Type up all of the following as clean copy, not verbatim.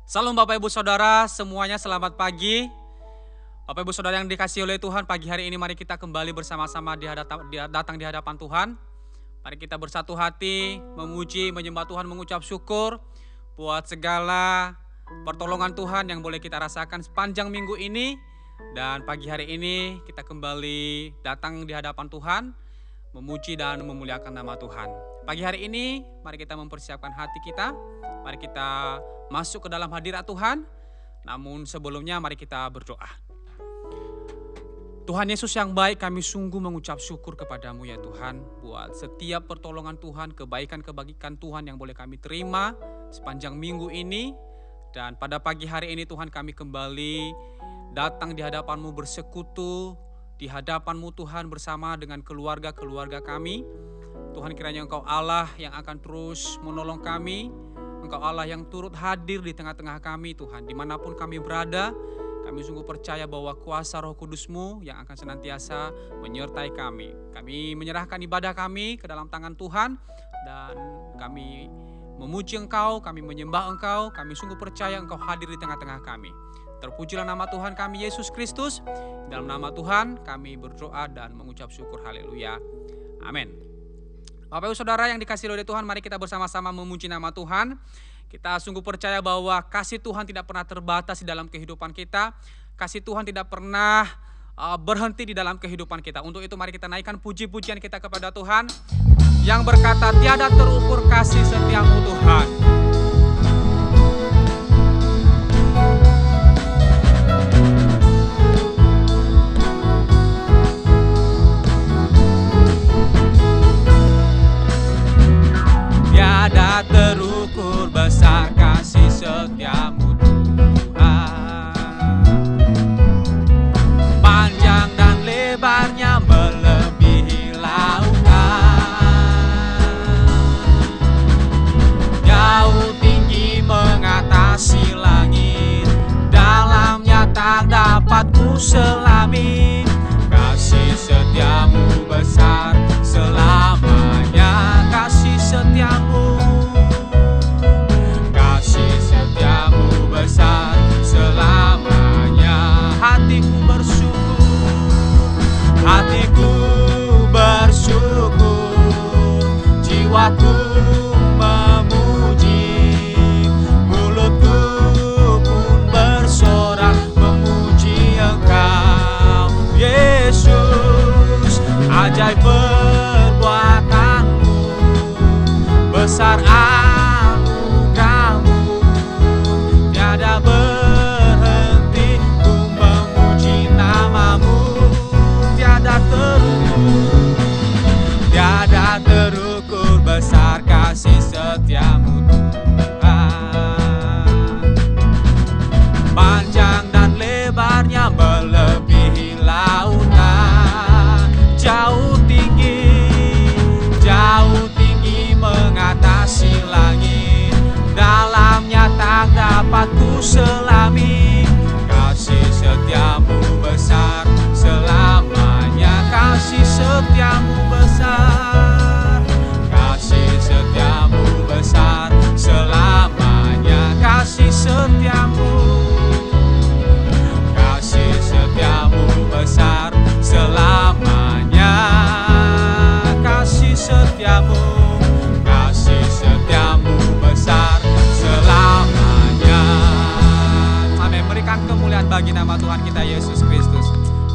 Salam Bapak Ibu Saudara, semuanya selamat pagi. Bapak Ibu Saudara yang dikasihi oleh Tuhan, pagi hari ini mari kita kembali bersama-sama datang di hadapan Tuhan. Mari kita bersatu hati, memuji, menyembah Tuhan, mengucap syukur buat segala pertolongan Tuhan yang boleh kita rasakan sepanjang minggu ini. Dan pagi hari ini kita kembali datang di hadapan Tuhan, memuji dan memuliakan nama Tuhan. Pagi hari ini mari kita mempersiapkan hati kita, mari kita masuk ke dalam hadirat Tuhan. Namun sebelumnya mari kita berdoa. Tuhan Yesus yang baik, kami sungguh mengucap syukur kepadamu ya Tuhan, buat setiap pertolongan Tuhan, kebaikan-kebaikan Tuhan yang boleh kami terima sepanjang minggu ini. Dan pada pagi hari ini Tuhan, kami kembali datang di hadapan-Mu, bersekutu di hadapan-Mu Tuhan, bersama dengan keluarga-keluarga kami. Tuhan, kiranya Engkau Allah yang akan terus menolong kami, Engkau Allah yang turut hadir di tengah-tengah kami Tuhan, dimanapun kami berada. Kami sungguh percaya bahwa kuasa Roh Kudus-Mu yang akan senantiasa menyertai kami. Kami menyerahkan ibadah kami ke dalam tangan Tuhan, dan kami memuji Engkau, kami menyembah Engkau, kami sungguh percaya Engkau hadir di tengah-tengah kami. Terpujilah nama Tuhan kami Yesus Kristus. Dalam nama Tuhan kami berdoa dan mengucap syukur, haleluya, amin. Bapak Ibu Saudara yang dikasihi oleh Tuhan, mari kita bersama-sama memuji nama Tuhan. Kita sungguh percaya bahwa kasih Tuhan tidak pernah terbatas di dalam kehidupan kita. Kasih Tuhan tidak pernah berhenti di dalam kehidupan kita. Untuk itu mari kita naikkan puji-pujian kita kepada Tuhan yang berkata, tiada terukur kasih setiamu Tuhan. Tiada terukur besar kasih setiamu Tuhan. Panjang dan lebarnya melebihi lautan. Jauh tinggi mengatasi langit, dalamnya tak dapat ku selami. Kasih setiamu besar selamanya, kasih setiamu, kasih setiamu besar selamanya. Hatiku bersyukur, jiwaku memuji, mulutku pun bersorak memuji Engkau Yesus. Ajaib perbuatanmu, besar anugerahmu, tiada berhenti ku memuji namamu. Tiada terukur besar kasih setiamu Tuhan. Panjang dan lebarnya melebihi lautan. Jauh tinggi mengatasi langit, dalamnya tak dapat ku selami. Kasih setiamu besar selamanya, kasih setiamu besar, kasih setiamu besar selamanya, kasih setiamu, kasih setiamu besar selamanya, kasih setiamu, kasih setiamu besar selamanya. Amin. Berikan kemuliaan bagi nama Tuhan kita Yesus Kristus.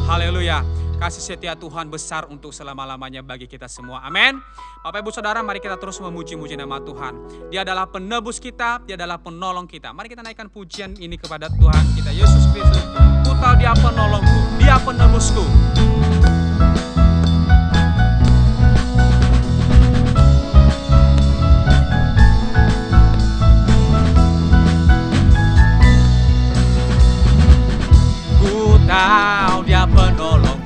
Haleluya. Kasih setia Tuhan besar untuk selama-lamanya bagi kita semua. Amin. Bapak Ibu Saudara, mari kita terus memuji-muji nama Tuhan. Dia adalah penebus kita, Dia adalah penolong kita. Mari kita naikkan pujian ini kepada Tuhan kita Yesus Kristus. Ku tahu Dia penolongku, Dia penebusku. Ku tahu Dia penolongku,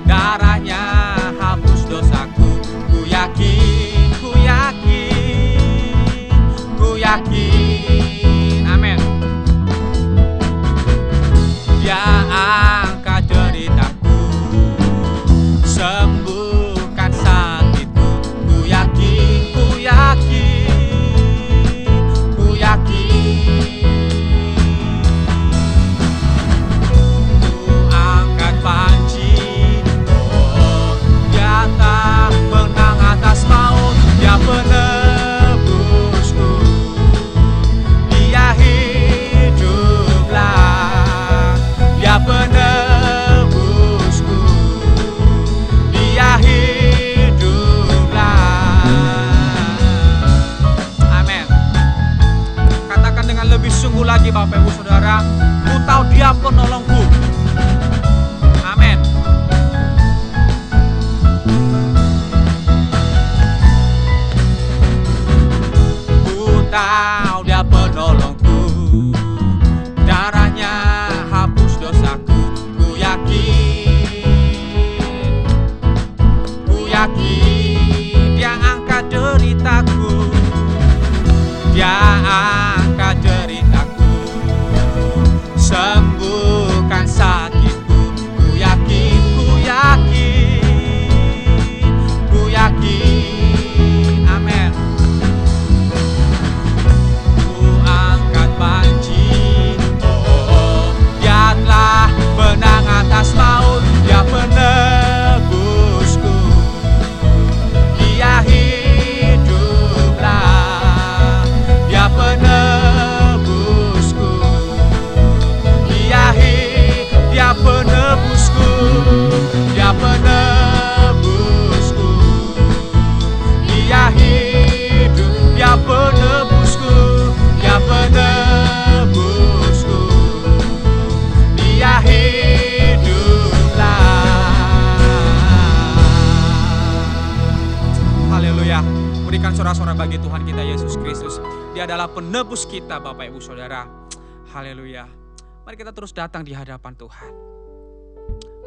darahnya hapus dosaku. Ku yakin, ku yakin, ku yakin, amin. Dia angkat deritaku, Engkau dia penolongku, darahnya hapus dosaku. Ku yakin dia angkat deritaku, dia angkat deritaku, sembuhkan sakitku. Ku yakin, amin. Ku angkat panji, dia telah menang atas maut, dia penebusku, dia hiduplah, dia penebusku, dia penebusku, dia penebusku, dia hidup, dia penebusku, dia penebusku, dia hiduplah. Haleluya. Berikan sorak-sorak bagi Tuhan kita Yesus Kristus. Dia adalah penebus kita, Bapak Ibu Saudara. Haleluya. Mari kita terus datang di hadapan Tuhan.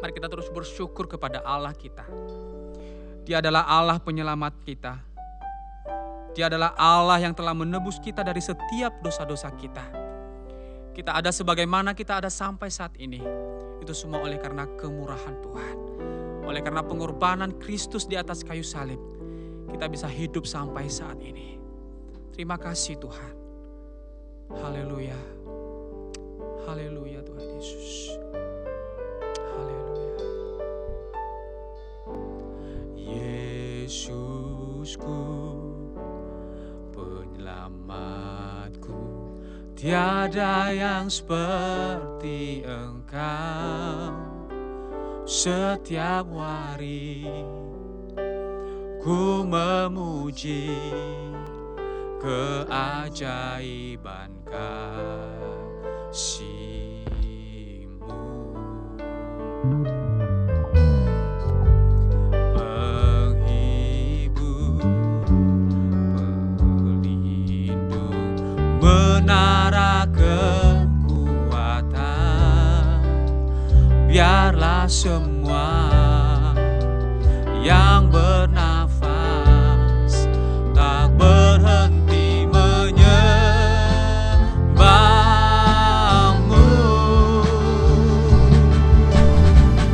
Mari kita terus bersyukur kepada Allah kita. Dia adalah Allah penyelamat kita. Dia adalah Allah yang telah menebus kita dari setiap dosa-dosa kita. Kita ada sebagaimana kita ada sampai saat ini. Itu semua oleh karena kemurahan Tuhan. Oleh karena pengorbanan Kristus di atas kayu salib, kita bisa hidup sampai saat ini. Terima kasih Tuhan. Haleluya. Haleluya Tuhan Yesus. Haleluya. Yesusku, penyelamatku, tiada yang seperti Engkau. Setiap hari ku memuji keajaiban kasih-Mu. Penghibur, pelindung, menara kekuatan, biarlah semua yang bernafas tak berhenti menyembah-Mu.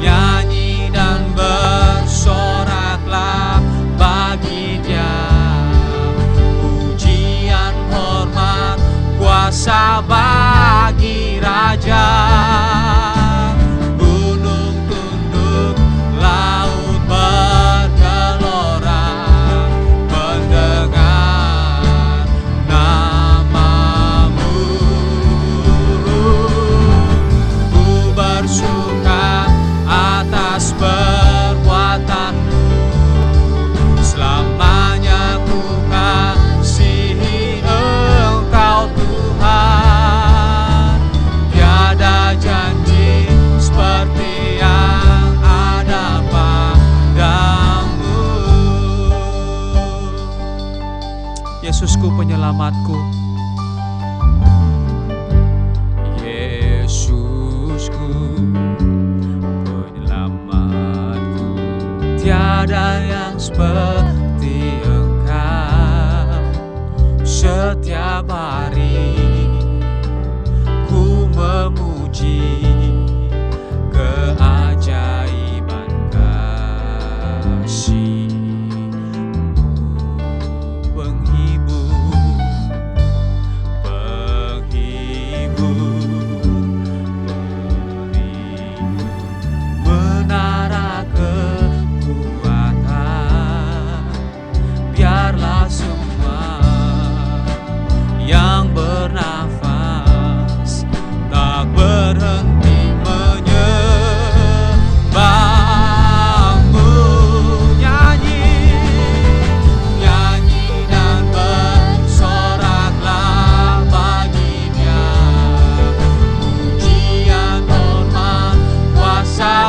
Nyanyi dan bersoraklah bagi Dia, pujian, hormat, kuasa bagi Raja. Yesusku penyelamatku, Yesusku penyelamatku, tiada yang seperti Engkau. Setiap hari ku memuji keajaiban kasih.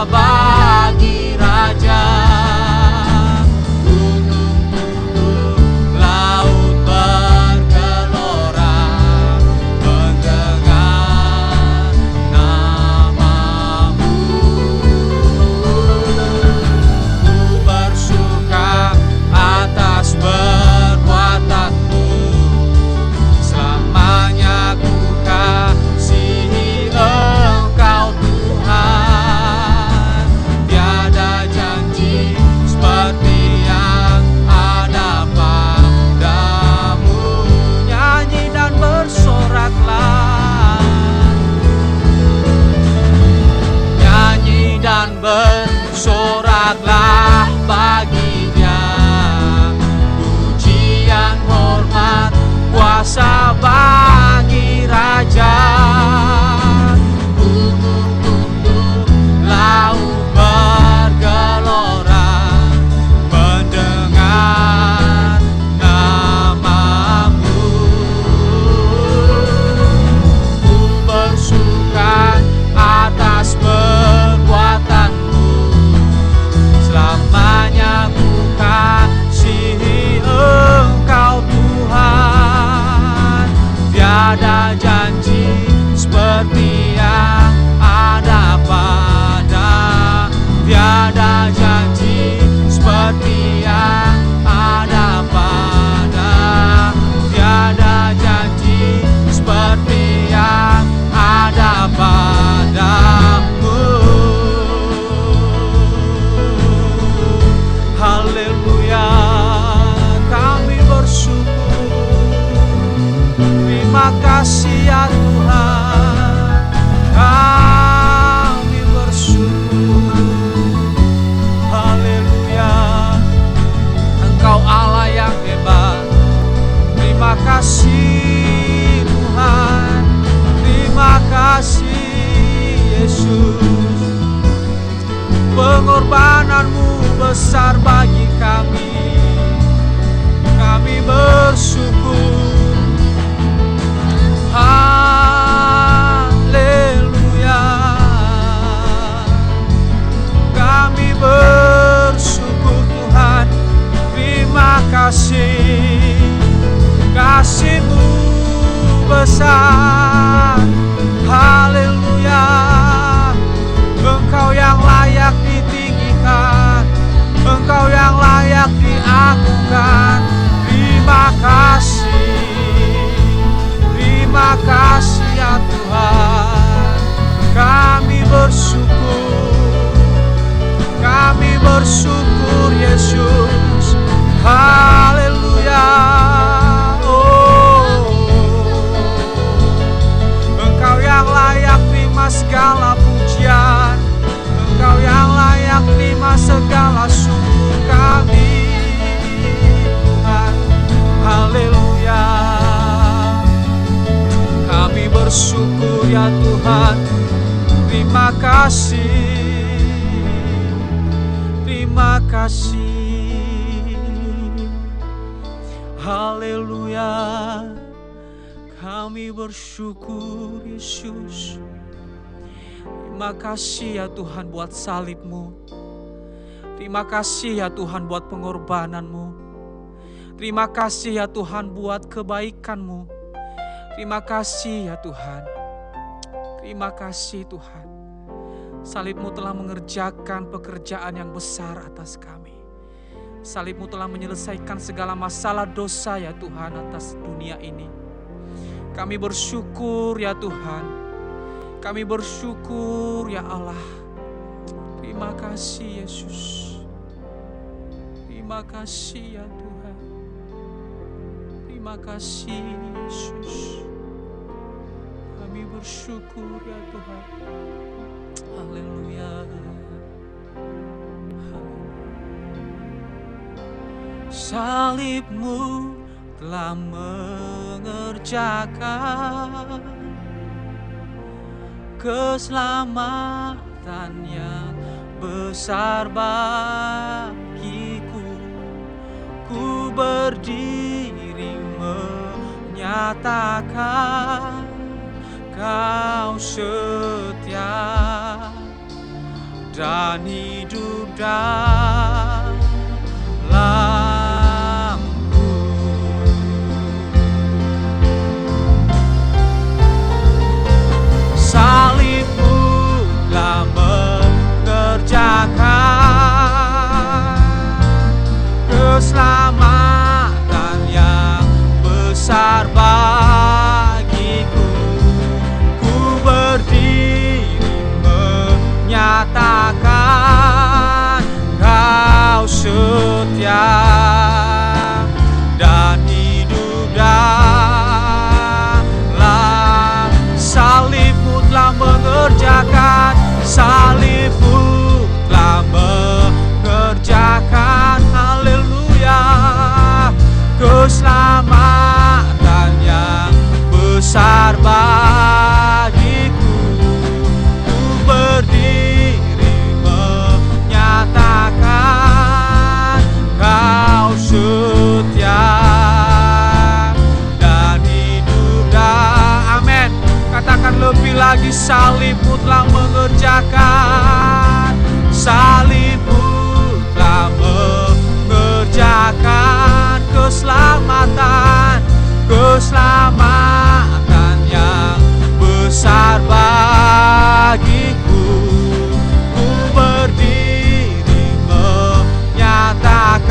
Bagi Raja, gunung tunduklah Terima kasih ya Tuhan, kami bersyukur. Haleluya, Engkau Allah yang hebat. Terima kasih Tuhan, terima kasih Yesus. Pengorbananmu besar bagi kami bersyukur. Haleluya, kami bersyukur Tuhan. Terima kasih, kasih-Mu besar. Haleluya, Engkau yang layak ditinggikan, Engkau yang layak diagungkan. Terima kasih ya Tuhan. Kami bersyukur Yesus. Haleluya. Engkau yang layak terima segala pujian, Engkau yang layak terima segala syukur kami Tuhan. Haleluya, kami bersyukur ya Tuhan. Terima kasih. Haleluya, kami bersyukur Yesus. Terima kasih ya Tuhan buat salib-Mu. Terima kasih ya Tuhan buat pengorbanan-Mu. Terima kasih ya Tuhan buat kebaikan-Mu. Terima kasih ya Tuhan. Terima kasih Tuhan. Salib-Mu telah mengerjakan pekerjaan yang besar atas kami. Salib-Mu telah menyelesaikan segala masalah dosa ya Tuhan atas dunia ini. Kami bersyukur ya Tuhan. Kami bersyukur ya Allah. Terima kasih Yesus. Terima kasih ya Tuhan. Terima kasih Yesus. Kami bersyukur ya Tuhan. Haleluya. Salib-Mu telah mengerjakan keselamatan yang besar bagiku. Ku berdiri menyatakan Kau setia dan hidup dalamku. Salib-Mu telah mengerjakan keselamatan yang besar bagiku. Ku berdiri menyatakan Kau setia dan hidup dalam. Salib-Mu telah mengerjakan, salib-Mu telah mengerjakan, haleluya, keselamatan yang besar bagiku. Ku berdiri menyatakan Kau setia dan hidup amin. Katakan lebih lagi, salib-Mu telah mengerjakan, salib-Mu telah mengerjakan keselamatan, keselamatan yang besar bagiku. Ku berdiri menyatakan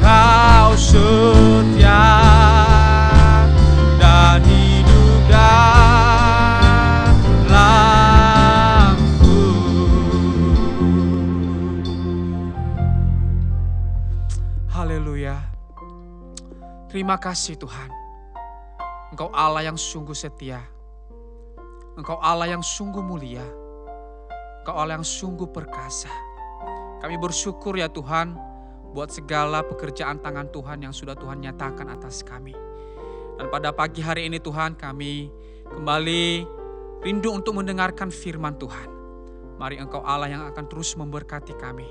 Kau setia dan hidup dalamku. Haleluya. Terima kasih Tuhan. Engkau Allah yang sungguh setia. Engkau Allah yang sungguh mulia. Engkau Allah yang sungguh perkasa. Kami bersyukur ya Tuhan buat segala pekerjaan tangan Tuhan yang sudah Tuhan nyatakan atas kami. Dan pada pagi hari ini Tuhan, kami kembali rindu untuk mendengarkan firman Tuhan. Mari Engkau Allah yang akan terus memberkati kami,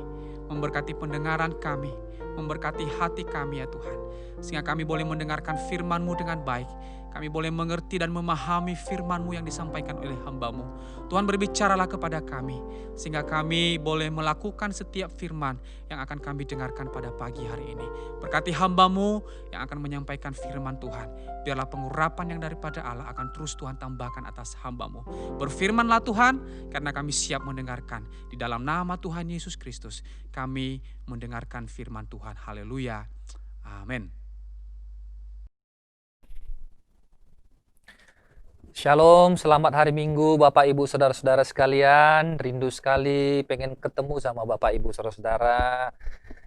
memberkati pendengaran kami, memberkati hati kami ya Tuhan. Sehingga kami boleh mendengarkan firman-Mu dengan baik. Kami boleh mengerti dan memahami firman-Mu yang disampaikan oleh hamba-Mu. Tuhan, berbicaralah kepada kami, sehingga kami boleh melakukan setiap firman yang akan kami dengarkan pada pagi hari ini. Berkati hamba-Mu yang akan menyampaikan firman Tuhan. Biarlah pengurapan yang daripada Allah akan terus Tuhan tambahkan atas hamba-Mu. Berfirmanlah Tuhan, karena kami siap mendengarkan. Di dalam nama Tuhan Yesus Kristus, kami mendengarkan firman Tuhan. Haleluya. Amin. Shalom, selamat hari Minggu Bapak Ibu Saudara-saudara sekalian. Rindu sekali pengen ketemu sama Bapak Ibu Saudara-saudara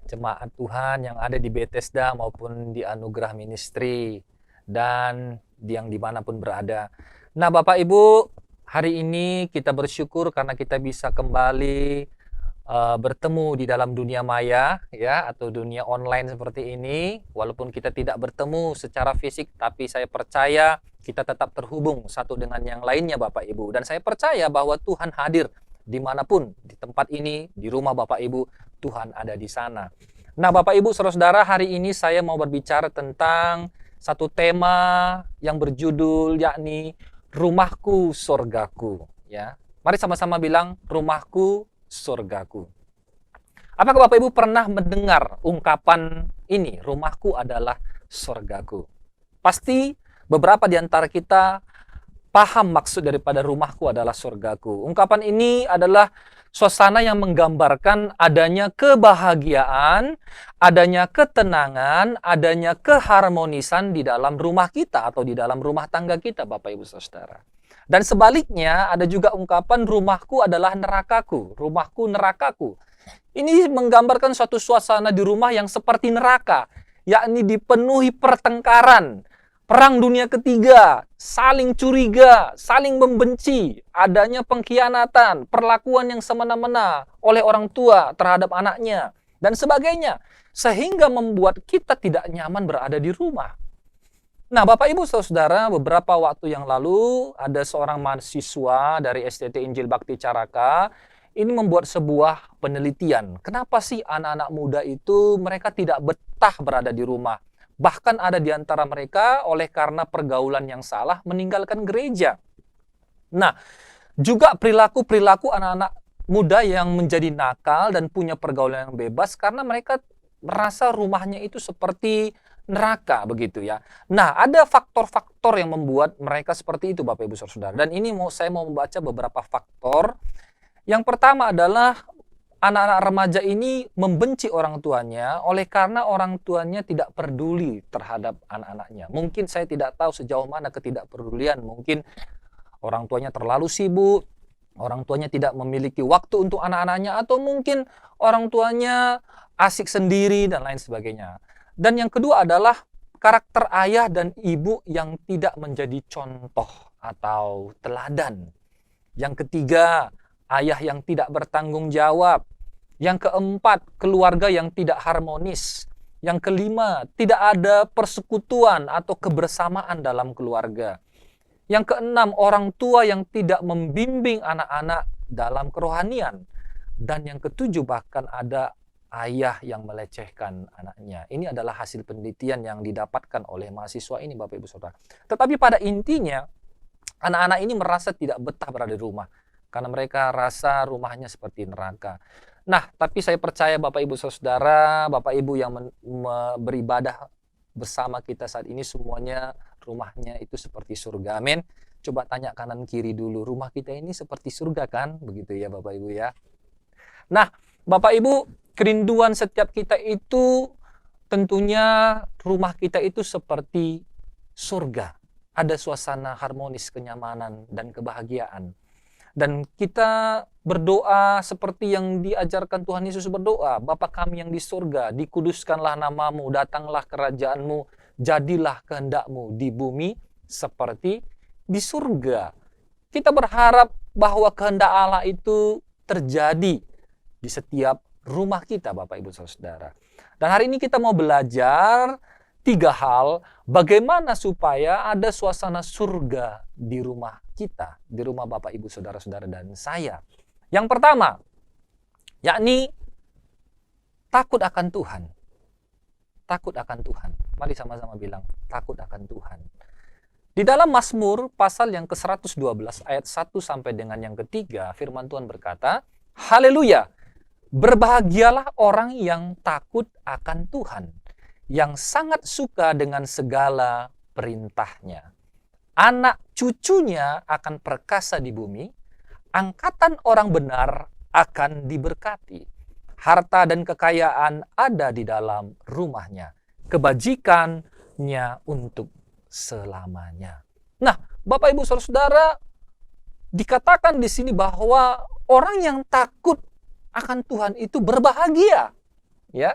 jemaat Tuhan yang ada di Bethesda maupun di Anugerah Ministry dan yang dimanapun berada. Nah Bapak Ibu, hari ini kita bersyukur karena kita bisa kembali bertemu di dalam dunia maya ya, atau dunia online seperti ini. Walaupun kita tidak bertemu secara fisik, tapi saya percaya kita tetap terhubung satu dengan yang lainnya Bapak Ibu. Dan saya percaya bahwa Tuhan hadir dimanapun, di tempat ini, di rumah Bapak Ibu, Tuhan ada di sana. Nah Bapak Ibu Saudara-saudara, hari ini saya mau berbicara tentang satu tema yang berjudul yakni Rumahku Surgaku ya. Mari sama-sama bilang, rumahku surgaku. Apakah Bapak Ibu pernah mendengar ungkapan ini, rumahku adalah surgaku? Pasti beberapa di antara kita paham maksud daripada rumahku adalah surgaku. Ungkapan ini adalah suasana yang menggambarkan adanya kebahagiaan, adanya ketenangan, adanya keharmonisan di dalam rumah kita atau di dalam rumah tangga kita Bapak Ibu Saudara. Dan sebaliknya ada juga ungkapan rumahku adalah nerakaku, rumahku nerakaku. Ini menggambarkan suatu suasana di rumah yang seperti neraka, yakni dipenuhi pertengkaran, perang dunia ketiga, saling curiga, saling membenci, adanya pengkhianatan, perlakuan yang semena-mena oleh orang tua terhadap anaknya, dan sebagainya. Sehingga membuat kita tidak nyaman berada di rumah. Nah Bapak Ibu Saudara, beberapa waktu yang lalu ada seorang mahasiswa dari STT Injil Bakti Caraka ini membuat sebuah penelitian. Kenapa sih anak-anak muda itu mereka tidak betah berada di rumah? Bahkan ada di antara mereka oleh karena pergaulan yang salah meninggalkan gereja. Nah, juga perilaku-perilaku anak-anak muda yang menjadi nakal dan punya pergaulan yang bebas karena mereka merasa rumahnya itu seperti neraka begitu ya. Nah, ada faktor-faktor yang membuat mereka seperti itu Bapak Ibu Saudara. Dan ini saya mau membaca beberapa faktor. Yang pertama adalah anak-anak remaja ini membenci orang tuanya oleh karena orang tuanya tidak peduli terhadap anak-anaknya. Mungkin saya tidak tahu sejauh mana ketidakpedulian. Mungkin orang tuanya terlalu sibuk, orang tuanya tidak memiliki waktu untuk anak-anaknya, atau mungkin orang tuanya asik sendiri dan lain sebagainya. Dan yang kedua adalah karakter ayah dan ibu yang tidak menjadi contoh atau teladan. Yang ketiga, ayah yang tidak bertanggung jawab. Yang keempat, keluarga yang tidak harmonis. Yang kelima, tidak ada persekutuan atau kebersamaan dalam keluarga. Yang keenam, orang tua yang tidak membimbing anak-anak dalam kerohanian. Dan yang ketujuh, bahkan ada ayah yang melecehkan anaknya. Ini adalah hasil penelitian yang didapatkan oleh mahasiswa ini Bapak Ibu Saudara. Tetapi pada intinya, anak-anak ini merasa tidak betah berada di rumah. Karena mereka rasa rumahnya seperti neraka. Nah, tapi saya percaya Bapak Ibu Saudara, Bapak Ibu yang beribadah bersama kita saat ini semuanya rumahnya itu seperti surga. Amin. Coba tanya kanan kiri dulu, rumah kita ini seperti surga kan? Begitu ya Bapak Ibu ya. Nah, Bapak Ibu, kerinduan setiap kita itu tentunya rumah kita itu seperti surga. Ada suasana harmonis, kenyamanan, dan kebahagiaan. Dan kita berdoa seperti yang diajarkan Tuhan Yesus berdoa. Bapa kami yang di surga, dikuduskanlah namamu, datanglah kerajaanmu, jadilah kehendakmu di bumi seperti di surga. Kita berharap bahwa kehendak Allah itu terjadi di setiap rumah kita, Bapak Ibu Saudara. Dan hari ini kita mau belajar 3 hal bagaimana supaya ada suasana surga di rumah kita, di rumah Bapak Ibu Saudara-saudara dan saya. Yang pertama, yakni takut akan Tuhan. Takut akan Tuhan. Mari sama-sama bilang, takut akan Tuhan. Di dalam Mazmur pasal yang ke-112 ayat 1 sampai dengan yang ketiga, firman Tuhan berkata, haleluya, berbahagialah orang yang takut akan Tuhan, yang sangat suka dengan segala perintahnya. Anak cucunya akan perkasa di bumi, angkatan orang benar akan diberkati. Harta dan kekayaan ada di dalam rumahnya, kebajikannya untuk selamanya. Nah, Bapak Ibu Saudara, dikatakan di sini bahwa orang yang takut akan Tuhan itu berbahagia, ya.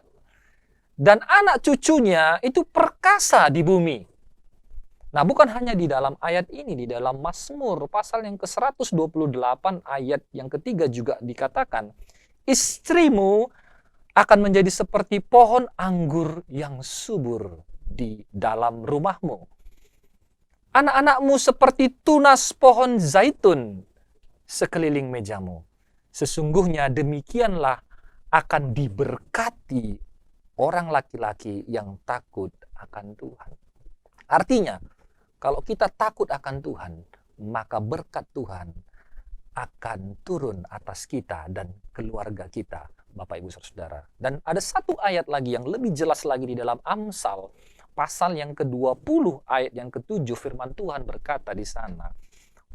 Dan anak cucunya itu perkasa di bumi. Nah, bukan hanya di dalam ayat ini, di dalam Mazmur pasal yang ke-128 ayat yang ketiga juga dikatakan, istrimu akan menjadi seperti pohon anggur yang subur di dalam rumahmu. Anak-anakmu seperti tunas pohon zaitun sekeliling mejamu. Sesungguhnya demikianlah akan diberkati orang laki-laki yang takut akan Tuhan. Artinya, kalau kita takut akan Tuhan, maka berkat Tuhan akan turun atas kita dan keluarga kita, Bapak Ibu Saudara. Dan ada satu ayat lagi yang lebih jelas lagi di dalam Amsal, pasal yang ke-20 ayat yang ke-7, firman Tuhan berkata di sana,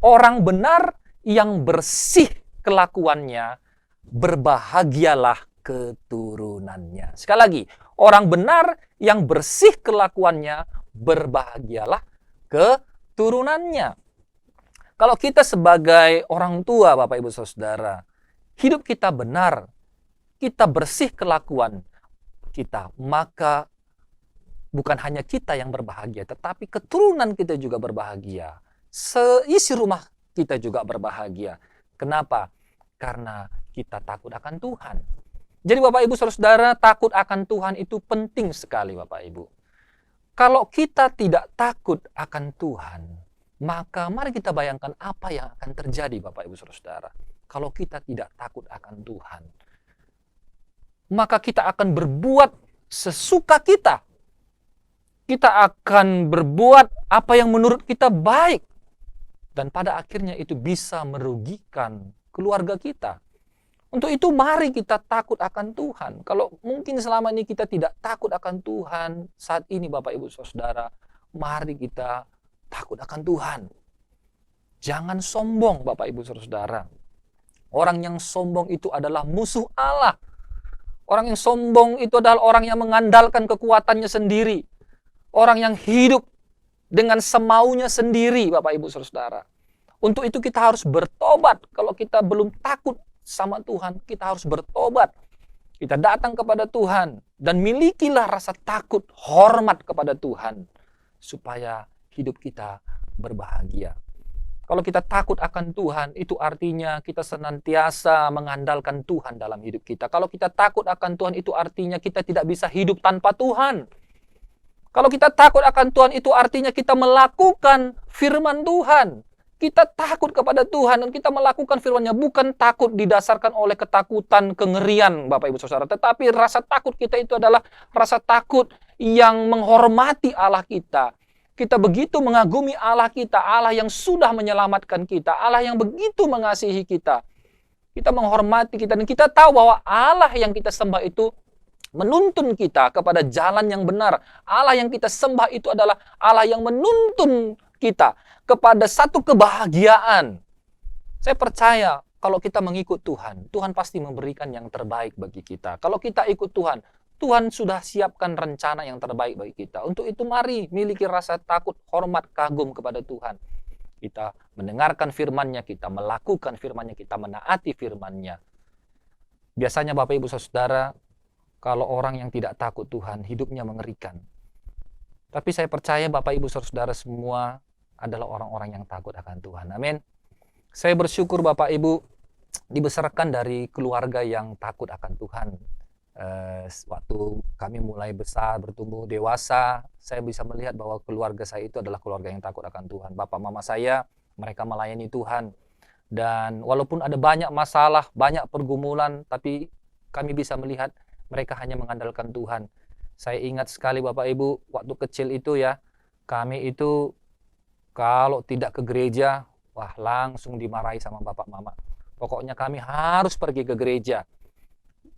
orang benar yang bersih kelakuannya, berbahagialah keturunannya. Sekali lagi, orang benar yang bersih kelakuannya, berbahagialah keturunannya. Kalau kita sebagai orang tua, Bapak Ibu Saudara, hidup kita benar, kita bersih kelakuan kita, maka bukan hanya kita yang berbahagia, tetapi keturunan kita juga berbahagia. Seisi rumah kita juga berbahagia. Kenapa? Karena kita takut akan Tuhan. Jadi Bapak Ibu Saudara, takut akan Tuhan itu penting sekali, Bapak Ibu. Kalau kita tidak takut akan Tuhan, maka mari kita bayangkan apa yang akan terjadi, Bapak Ibu Saudara. Kalau kita tidak takut akan Tuhan, maka kita akan berbuat sesuka kita. Kita akan berbuat apa yang menurut kita baik. Dan pada akhirnya itu bisa merugikan keluarga kita. Untuk itu mari kita takut akan Tuhan. Kalau mungkin selama ini kita tidak takut akan Tuhan, saat ini Bapak Ibu Saudara, mari kita takut akan Tuhan. Jangan sombong, Bapak Ibu Saudara. Orang yang sombong itu adalah musuh Allah. Orang yang sombong itu adalah orang yang mengandalkan kekuatannya sendiri. Orang yang hidup dengan semaunya sendiri, Bapak Ibu Saudara. Untuk itu kita harus bertobat. Kalau kita belum takut sama Tuhan, kita harus bertobat. Kita datang kepada Tuhan dan milikilah rasa takut, hormat kepada Tuhan, supaya hidup kita berbahagia. Kalau kita takut akan Tuhan, itu artinya kita senantiasa mengandalkan Tuhan dalam hidup kita. Kalau kita takut akan Tuhan, itu artinya kita tidak bisa hidup tanpa Tuhan. Kalau kita takut akan Tuhan, itu artinya kita melakukan firman Tuhan. Kita takut kepada Tuhan dan kita melakukan firman-Nya, bukan takut didasarkan oleh ketakutan, kengerian, Bapak Ibu Saudara. Tetapi rasa takut kita itu adalah rasa takut yang menghormati Allah kita. Kita begitu mengagumi Allah kita, Allah yang sudah menyelamatkan kita, Allah yang begitu mengasihi kita. Kita menghormati kita dan kita tahu bahwa Allah yang kita sembah itu menuntun kita kepada jalan yang benar. Allah yang kita sembah itu adalah Allah yang menuntun kita kepada satu kebahagiaan. Saya percaya kalau kita mengikut Tuhan, Tuhan pasti memberikan yang terbaik bagi kita. Kalau kita ikut Tuhan, Tuhan sudah siapkan rencana yang terbaik bagi kita. Untuk itu mari miliki rasa takut, hormat, kagum kepada Tuhan. Kita mendengarkan firman-Nya, kita melakukan firman-Nya, kita menaati firman-Nya. Biasanya Bapak Ibu Saudara, kalau orang yang tidak takut Tuhan, hidupnya mengerikan. Tapi saya percaya Bapak Ibu Saudara semua, adalah orang-orang yang takut akan Tuhan. Amin. Saya bersyukur Bapak Ibu dibesarkan dari keluarga yang takut akan Tuhan. Waktu kami mulai besar, bertumbuh dewasa, saya bisa melihat bahwa keluarga saya itu adalah keluarga yang takut akan Tuhan. Bapak mama saya, mereka melayani Tuhan. Dan walaupun ada banyak masalah, banyak pergumulan, tapi kami bisa melihat mereka hanya mengandalkan Tuhan. Saya ingat sekali Bapak Ibu, waktu kecil itu ya, kami itu kalau tidak ke gereja, wah langsung dimarahi sama bapak mama. Pokoknya kami harus pergi ke gereja.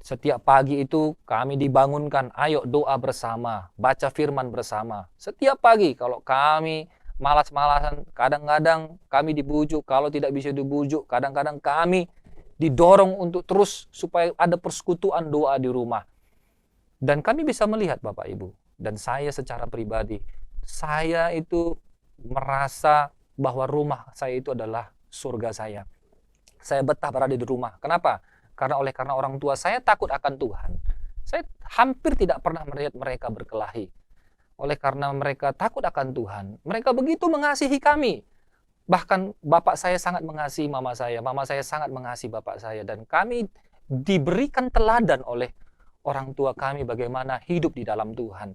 Setiap pagi itu kami dibangunkan, ayo doa bersama, baca firman bersama. Setiap pagi kalau kami malas-malasan, kadang-kadang kami dibujuk, kalau tidak bisa dibujuk, kadang-kadang kami didorong untuk terus supaya ada persekutuan doa di rumah. Dan kami bisa melihat Bapak Ibu, dan saya secara pribadi, saya itu merasa bahwa rumah saya itu adalah surga saya. Saya betah berada di rumah. Kenapa? Karena orang tua saya takut akan Tuhan. Saya hampir tidak pernah melihat mereka berkelahi. Oleh karena mereka takut akan Tuhan, mereka begitu mengasihi kami. Bahkan bapak saya sangat mengasihi mama saya sangat mengasihi bapak saya. Dan kami diberikan teladan oleh orang tua kami bagaimana hidup di dalam Tuhan.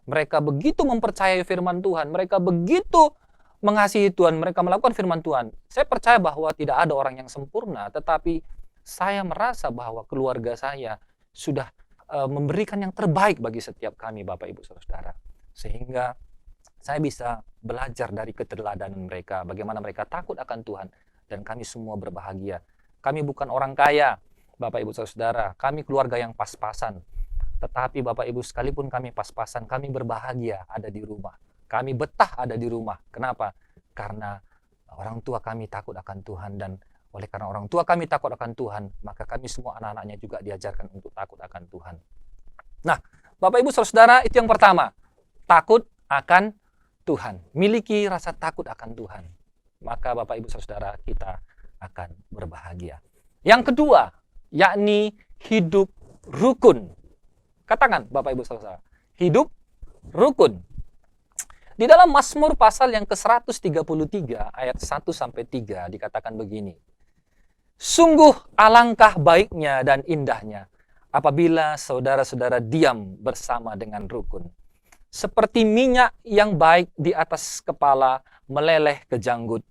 Mereka begitu mempercayai firman Tuhan, mereka begitu mengasihi Tuhan, mereka melakukan firman Tuhan. Saya percaya bahwa tidak ada orang yang sempurna, tetapi saya merasa bahwa keluarga saya sudah memberikan yang terbaik bagi setiap kami, Bapak Ibu Saudara. Sehingga saya bisa belajar dari keteladanan mereka, bagaimana mereka takut akan Tuhan, dan kami semua berbahagia. Kami bukan orang kaya, Bapak Ibu Saudara, kami keluarga yang pas-pasan. Tetapi Bapak Ibu, sekalipun kami pas-pasan, kami berbahagia ada di rumah. Kami betah ada di rumah. Kenapa? Karena orang tua kami takut akan Tuhan, dan oleh karena orang tua kami takut akan Tuhan, maka kami semua anak-anaknya juga diajarkan untuk takut akan Tuhan. Nah, Bapak Ibu Saudara, itu yang pertama. Takut akan Tuhan. Miliki rasa takut akan Tuhan. Maka Bapak Ibu Saudara, kita akan berbahagia. Yang kedua, yakni hidup rukun. Katakan Bapak Ibu Saudara, hidup rukun. Di dalam Mazmur pasal yang ke-133 ayat 1-3 dikatakan begini. Sungguh alangkah baiknya dan indahnya apabila saudara-saudara diam bersama dengan rukun. Seperti minyak yang baik di atas kepala meleleh ke janggut.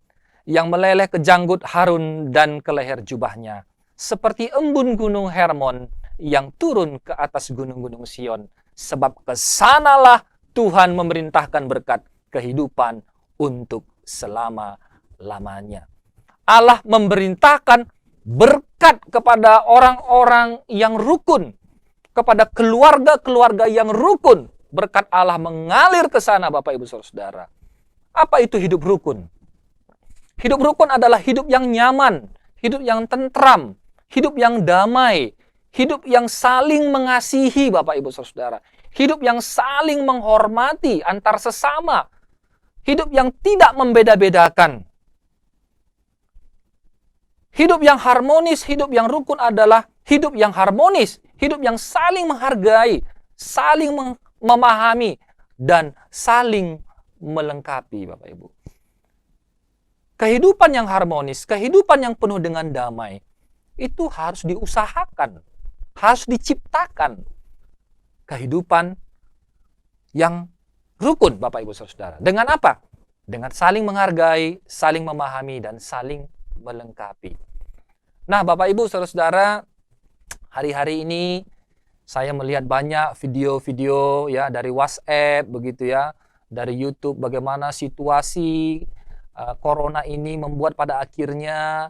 Yang meleleh ke janggut Harun dan ke leher jubahnya. Seperti embun gunung Hermon yang turun ke atas gunung-gunung Sion. Sebab kesanalah Tuhan memerintahkan berkat kehidupan untuk selama-lamanya. Allah memerintahkan berkat kepada orang-orang yang rukun, kepada keluarga-keluarga yang rukun. Berkat Allah mengalir ke sana, Bapak Ibu Saudara. Apa itu hidup rukun? Hidup rukun adalah hidup yang nyaman, hidup yang tentram, hidup yang damai, hidup yang saling mengasihi, Bapak Ibu Saudara. Hidup yang saling menghormati antar sesama. Hidup yang tidak membeda-bedakan. Hidup yang harmonis, hidup yang rukun adalah hidup yang harmonis, hidup yang saling menghargai, saling memahami, dan saling melengkapi, Bapak Ibu. Kehidupan yang harmonis, kehidupan yang penuh dengan damai, itu harus diusahakan, harus diciptakan. Kehidupan yang rukun, Bapak Ibu Saudara. Dengan apa? Dengan saling menghargai, saling memahami, dan saling melengkapi. Nah, Bapak Ibu Saudara, hari-hari ini saya melihat banyak video-video ya dari WhatsApp begitu ya, dari YouTube, bagaimana situasi corona ini membuat pada akhirnya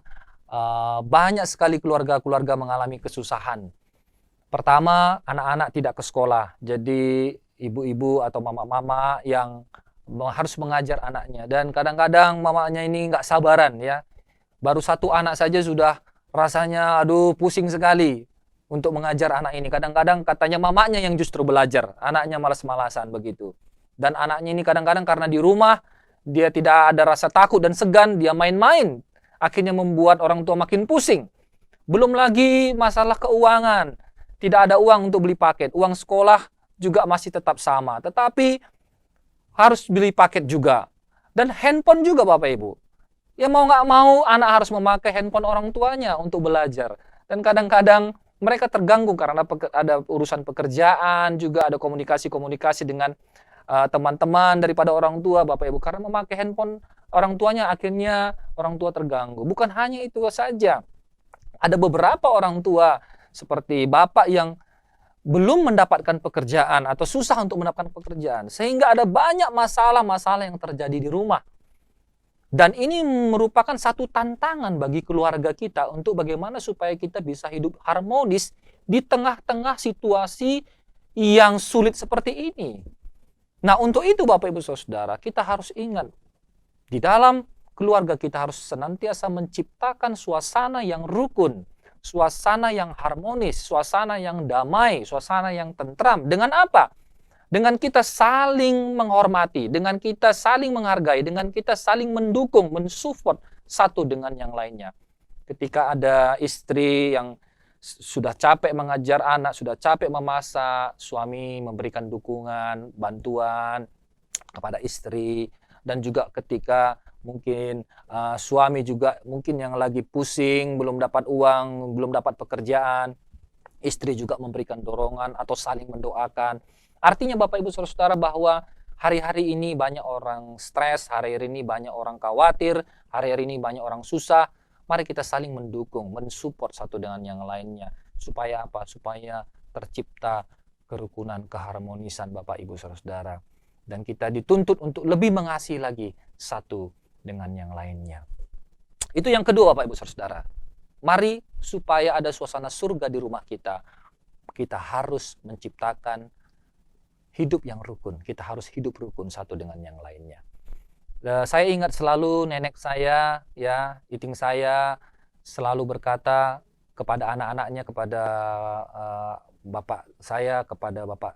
banyak sekali keluarga-keluarga mengalami kesusahan. Pertama, anak-anak tidak ke sekolah. Jadi ibu-ibu atau mama-mama yang harus mengajar anaknya. Dan kadang-kadang mamanya ini nggak sabaran ya. Baru satu anak saja sudah rasanya aduh pusing sekali untuk mengajar anak ini. Kadang-kadang katanya mamanya yang justru belajar. Anaknya malas-malasan begitu. Dan anaknya ini kadang-kadang karena di rumah dia tidak ada rasa takut dan segan, dia main-main. Akhirnya membuat orang tua makin pusing. Belum lagi masalah keuangan. Tidak ada uang untuk beli paket. Uang sekolah juga masih tetap sama. Tetapi harus beli paket juga. Dan handphone juga Bapak Ibu. Ya mau nggak mau anak harus memakai handphone orang tuanya untuk belajar. Dan kadang-kadang mereka terganggu karena ada urusan pekerjaan, juga ada komunikasi-komunikasi dengan teman-teman daripada orang tua Bapak Ibu. Karena memakai handphone orang tuanya, akhirnya orang tua terganggu. Bukan hanya itu saja. Ada beberapa orang tua seperti bapak yang belum mendapatkan pekerjaan atau susah untuk mendapatkan pekerjaan. Sehingga ada banyak masalah-masalah yang terjadi di rumah. Dan ini merupakan satu tantangan bagi keluarga kita untuk bagaimana supaya kita bisa hidup harmonis di tengah-tengah situasi yang sulit seperti ini. Nah, untuk itu Bapak Ibu Saudara, kita harus ingat di dalam keluarga kita harus senantiasa menciptakan suasana yang rukun, suasana yang harmonis, suasana yang damai, suasana yang tentram. Dengan apa? Dengan kita saling menghormati, dengan kita saling menghargai, dengan kita saling mendukung, mensupport satu dengan yang lainnya. Ketika ada istri yang sudah capek mengajar anak, sudah capek memasak, suami memberikan dukungan, bantuan kepada istri. Dan juga ketika mungkin suami juga mungkin yang lagi pusing, belum dapat uang, belum dapat pekerjaan, istri juga memberikan dorongan atau saling mendoakan. Artinya Bapak Ibu Saudara bahwa hari-hari ini banyak orang stres, hari-hari ini banyak orang khawatir, hari-hari ini banyak orang susah. Mari kita saling mendukung, mensupport satu dengan yang lainnya. Supaya apa? Supaya tercipta kerukunan, keharmonisan Bapak Ibu Saudara. Dan kita dituntut untuk lebih mengasihi lagi satu dengan yang lainnya. Itu yang kedua Bapak Ibu Saudara. Mari supaya ada suasana surga di rumah kita, kita harus menciptakan hidup yang rukun. Kita harus hidup rukun satu dengan yang lainnya. Saya ingat selalu nenek saya, ya, iting saya selalu berkata kepada anak-anaknya, kepada bapak saya, kepada bapak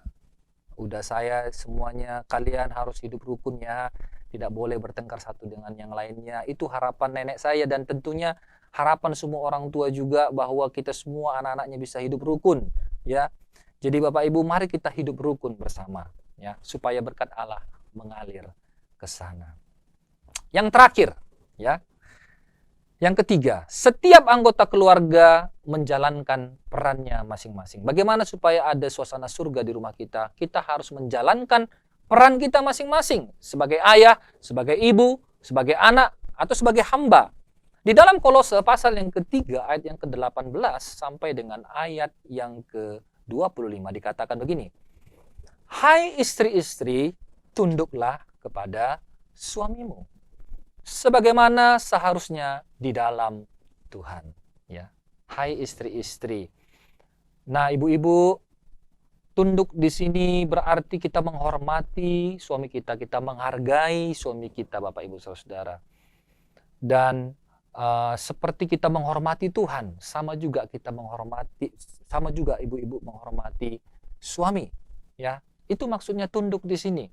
udah saya, semuanya, kalian harus hidup rukun ya, tidak boleh bertengkar satu dengan yang lainnya. Itu harapan nenek saya dan tentunya harapan semua orang tua juga bahwa kita semua anak-anaknya bisa hidup rukun, ya. Jadi Bapak Ibu, mari kita hidup rukun bersama, ya, supaya berkat Allah mengalir ke sana. Yang terakhir, ya. Yang ketiga, setiap anggota keluarga menjalankan perannya masing-masing. Bagaimana supaya ada suasana surga di rumah kita? Kita harus menjalankan peran kita masing-masing sebagai ayah, sebagai ibu, sebagai anak, atau sebagai hamba. Di dalam Kolose pasal yang ketiga, ayat yang ke-18 sampai dengan ayat yang ke-25 dikatakan begini. Hai istri-istri, tunduklah kepada suamimu sebagaimana seharusnya di dalam Tuhan, ya. Hai istri-istri. Nah, ibu-ibu, tunduk di sini berarti kita menghormati suami kita, kita menghargai suami kita, Bapak Ibu Saudara. Dan seperti kita menghormati Tuhan, sama juga ibu-ibu menghormati suami, ya. Itu maksudnya tunduk di sini.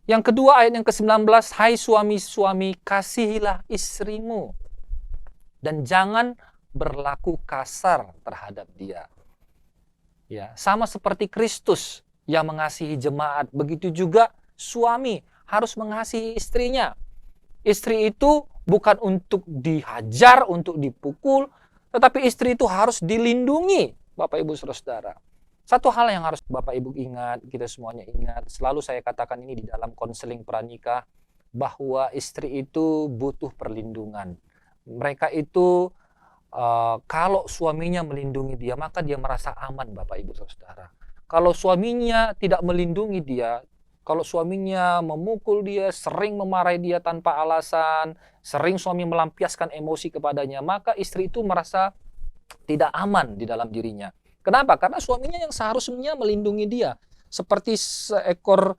Yang kedua ayat yang ke-19, hai suami-suami, kasihilah istrimu dan jangan berlaku kasar terhadap dia. Ya, sama seperti Kristus yang mengasihi jemaat, begitu juga suami harus mengasihi istrinya. Istri itu bukan untuk dihajar, untuk dipukul, tetapi istri itu harus dilindungi, Bapak Ibu Saudara. Satu hal yang harus Bapak Ibu ingat, kita semuanya ingat, selalu saya katakan ini di dalam konseling pranikah, bahwa istri itu butuh perlindungan. Mereka itu kalau suaminya melindungi dia, maka dia merasa aman, Bapak Ibu Saudara. Kalau suaminya tidak melindungi dia, kalau suaminya memukul dia, sering memarahi dia tanpa alasan, sering suami melampiaskan emosi kepadanya, maka istri itu merasa tidak aman di dalam dirinya. Kenapa? Karena suaminya yang seharusnya melindungi dia. Seperti seekor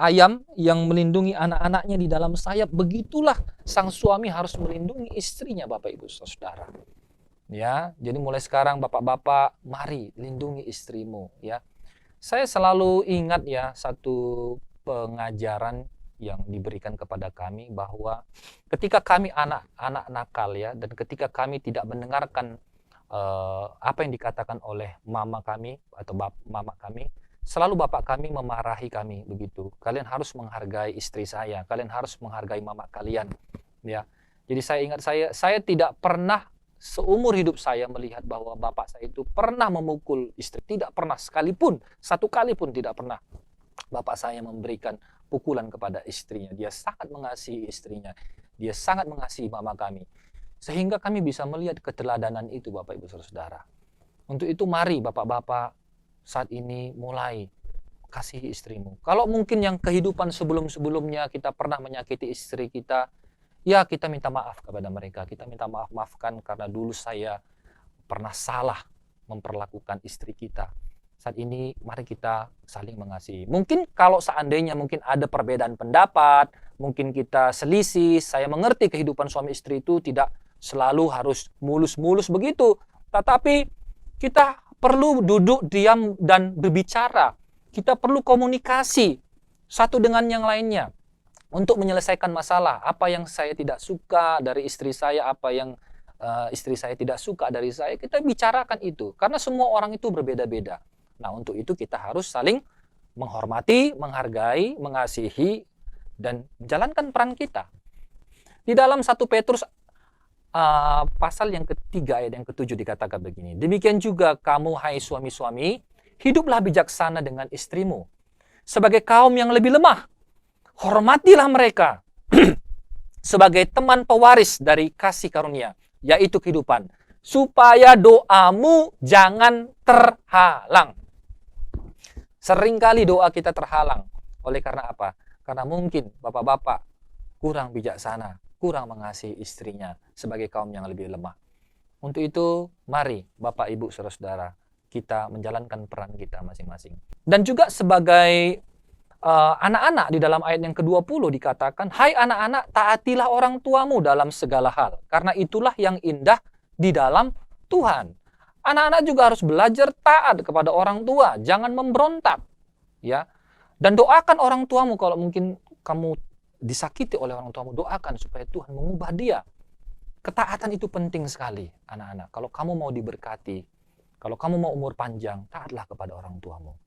ayam yang melindungi anak-anaknya di dalam sayap, begitulah sang suami harus melindungi istrinya, Bapak Ibu Saudara. Ya, jadi mulai sekarang bapak-bapak, mari lindungi istrimu, ya. Saya selalu ingat ya satu pengajaran yang diberikan kepada kami bahwa ketika kami anak-anak nakal, ya, dan ketika kami tidak mendengarkan apa yang dikatakan oleh mama kami atau mama kami, selalu bapak kami memarahi kami begitu. Kalian harus menghargai istri saya, kalian harus menghargai mama kalian, ya. Jadi saya ingat, saya tidak pernah seumur hidup saya melihat bahwa bapak saya itu pernah memukul istri, tidak pernah sekalipun, satu kali pun tidak pernah bapak saya memberikan pukulan kepada istrinya. Dia sangat mengasihi istrinya, dia sangat mengasihi mama kami, sehingga kami bisa melihat keteladanan itu, Bapak Ibu Saudara. Untuk itu mari bapak-bapak saat ini mulai kasihi istrimu. Kalau mungkin yang kehidupan sebelum-sebelumnya kita pernah menyakiti istri kita, ya kita minta maaf kepada mereka. Kita minta maafkan karena dulu saya pernah salah memperlakukan istri kita. Saat ini mari kita saling mengasihi. Mungkin kalau seandainya mungkin ada perbedaan pendapat, mungkin kita selisih, saya mengerti kehidupan suami istri itu tidak selalu harus mulus-mulus begitu. Tetapi kita perlu duduk diam dan berbicara. Kita perlu komunikasi satu dengan yang lainnya untuk menyelesaikan masalah. Apa yang saya tidak suka dari istri saya, apa yang istri saya tidak suka dari saya, kita bicarakan itu. Karena semua orang itu berbeda-beda. Nah, untuk itu kita harus saling menghormati, menghargai, mengasihi, dan menjalankan peran kita. Di dalam 1 Petrus pasal yang ketiga ayat yang ke-7 dikatakan begini. Demikian juga kamu hai suami-suami, hiduplah bijaksana dengan istrimu. Sebagai kaum yang lebih lemah, hormatilah mereka sebagai teman pewaris dari kasih karunia, yaitu kehidupan, supaya doamu jangan terhalang. Seringkali doa kita terhalang. Oleh karena apa? Karena mungkin bapak-bapak kurang bijaksana, kurang mengasihi istrinya sebagai kaum yang lebih lemah. Untuk itu, mari Bapak, Ibu, Saudara-saudara, kita menjalankan peran kita masing-masing. Dan juga sebagai anak-anak di dalam ayat yang ke-20 dikatakan, hai anak-anak, taatilah orang tuamu dalam segala hal, karena itulah yang indah di dalam Tuhan. Anak-anak juga harus belajar taat kepada orang tua, jangan memberontak, ya. Dan doakan orang tuamu kalau mungkin kamu disakiti oleh orang tuamu, doakan supaya Tuhan mengubah dia. Ketaatan itu penting sekali, anak-anak. Kalau kamu mau diberkati, kalau kamu mau umur panjang, taatlah kepada orang tuamu.